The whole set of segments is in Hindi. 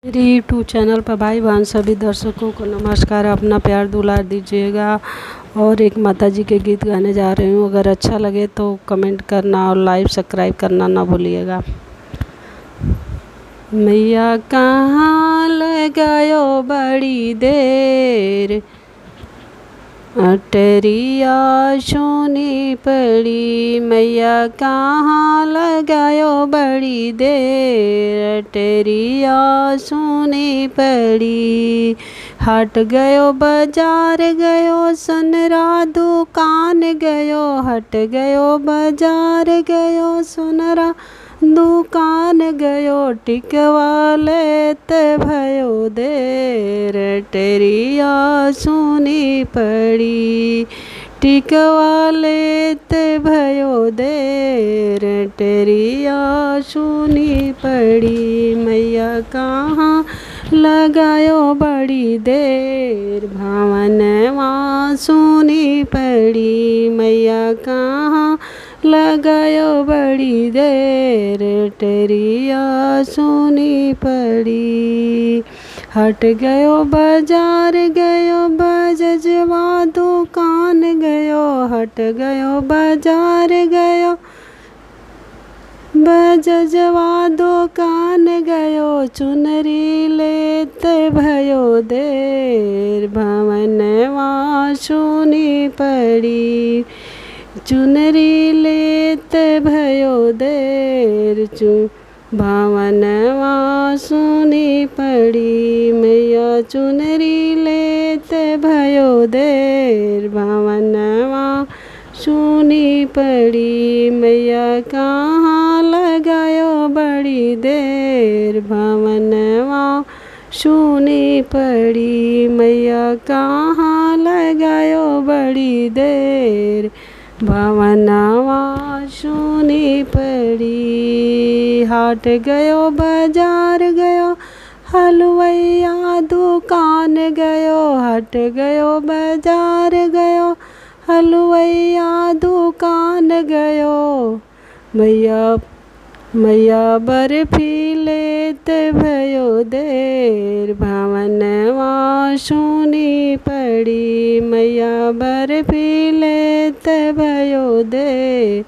मेरे यूट्यूब चैनल पर भाई बहन सभी दर्शकों को नमस्कार। अपना प्यार दुलार दीजिएगा। और एक माता जी के गीत गाने जा रही हूँ। अगर अच्छा लगे तो कमेंट करना और लाइक सब्सक्राइब करना ना भूलिएगा। मैया कहाँ लगायो बड़ी देर, अटरिया सोनी पड़ी। मैया कहाँ लगायो बड़ी देर, अटरिया सोनी पड़ी। हट गयो बाजार गयो सुनरा दुकान गयो, हट गयो बाजार गयो सुनरा दुकान गयो। टिकवा लेत भयो देर, टेरिया सुनी पड़ी। टिकवा लेत भयो देर, टेरिया सुनी पड़ी। मैया कहाँ लगायो बड़ी देर, भावनवा सुनी पड़ी। मैया कहाँ लगायो बड़ी देर, टेरिया सुनी पड़ी। हट गयो बाजार गयो बजजवा दुकान गयो, हट गयो बाजार गयो बजजवा दुकान गयो। चुनरी लेत भयो देर, भवनवा सुनी पड़ी। चुनरी लेत भयो देर, भावनवा सुनी पड़ी। मैया चुनरी लेत भयो देर, भावनवा सुनी पड़ी। मैया कहाँ लगायो बड़ी देर, भावनवा सुनी पड़ी। मैया कहाँ लगायो बड़ी देर, भावनवा सुनी पड़ी। हाट गयो बाजार गयो हलवैया दुकान गयो, हट गयो बाजार गयो हलवैया दुकान गयो। मैया बर्फी लेत भयो देर, भावनवा सुनी पड़ी। मैया बर्फी लेत भयो देर,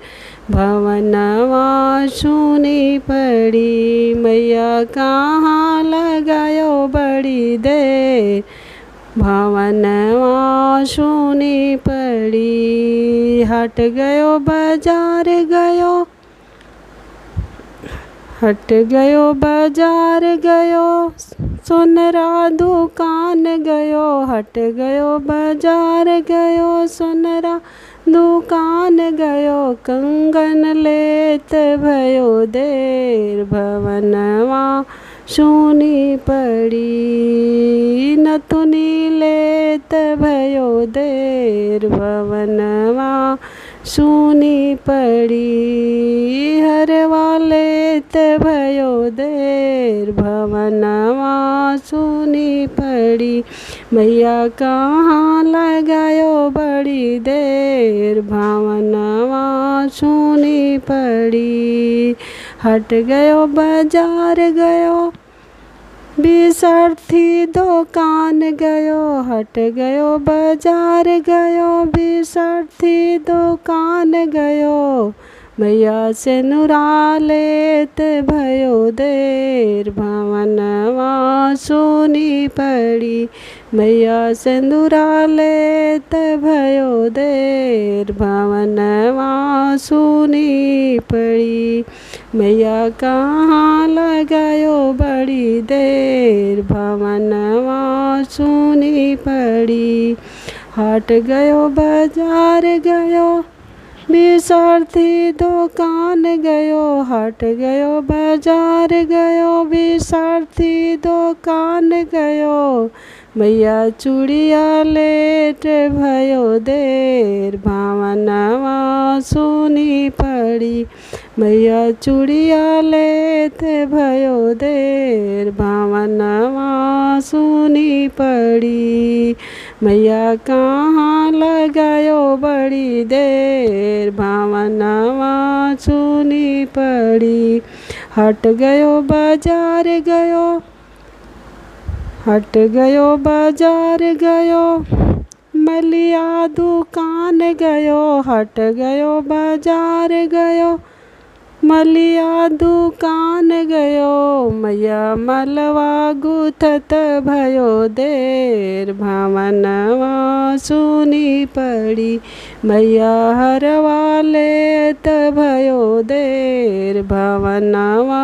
भावनवा सुनी पड़ी। मैया कहाँ लगायो बड़ी देर, भावनवा सुनी पड़ी। हट गयो बाजार गयो, हट गयो बाजार गयो सुनरा दुकान गयो, हट गयो बाजार गयो सुनरा दुकान गयो। कंगन लेत भयो देर, भवनवा सुनी पड़ी। नथुनी लेत भयो देर, भवनवा सुनी पड़ी। हरवा लेत भयो देर, भवनवा सुनी पड़ी। मैया कहाँ लगायो बड़ी देर, भावनवा सुनी पड़ी। हट गयो बाजार गयो बिसरथी दुकान गयो, हट गयो बाजार गयो बिसरथी दुकान गयो। मैया से नुरा लेत भयो देर, भावनवा सुनी पड़ी। मैया सिंदूरा लेत भयो देर, भावनवा सुनी पड़ी। मैया कहाँ लगायो बड़ी देर, भावनवा सुनी पड़ी। हट गयो बाजार गयो बिसरथी दुकान गयो, हट गयो बाजार गयो बिसरथी दुकान गयो। मैया चूड़िया लेट भयो देर, भावनवा सुनी पड़ी। मैया चूड़िया लेत भयो देर, भावनवा सुनी पड़ी। मैया कहाँ लगायो बड़ी देर, भावनवा सुनी पड़ी। हट गयो बाजार गयो हट गयो बाजार गयो मलिया दुकान गयो, हट गयो बाजार गयो मलिया दुकान गयो। मैया मलवा गुथत भयो देर, भवनवा सुनी पड़ी मैया हरवा लेत भयो देर, भवनवा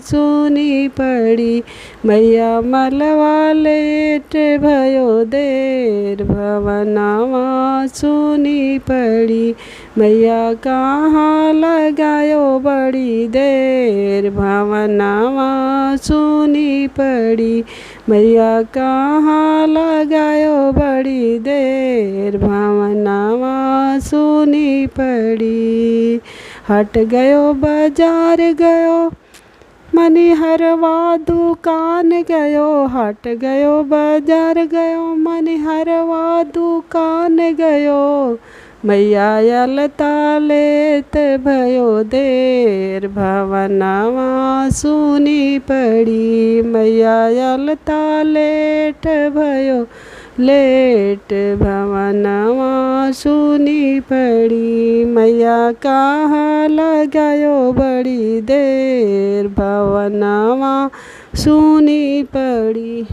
सुनी पड़ी मैया मलवा लेट भयो देर, भवनवा सुनी पड़ी मैया कहाँ लगायो बड़ी देर, भवनवा सुनी पड़ी मैया कहाँ लगायो बड़ी देर, भवनवा सुनी पड़ी। हट गयो बाजार गयो मनिहरवा दुकान गयो, हट गयो बाजार गयो मनिहरवा दुकान गयो। मैया अलता लेत भयो देर, भवनवा सुनी पड़ी मैया अलता लेट भयो लेट, भवनवा सुनी पड़ी मैया कहाँ लगायो बड़ी देर, भवनवा सुनी पड़ी।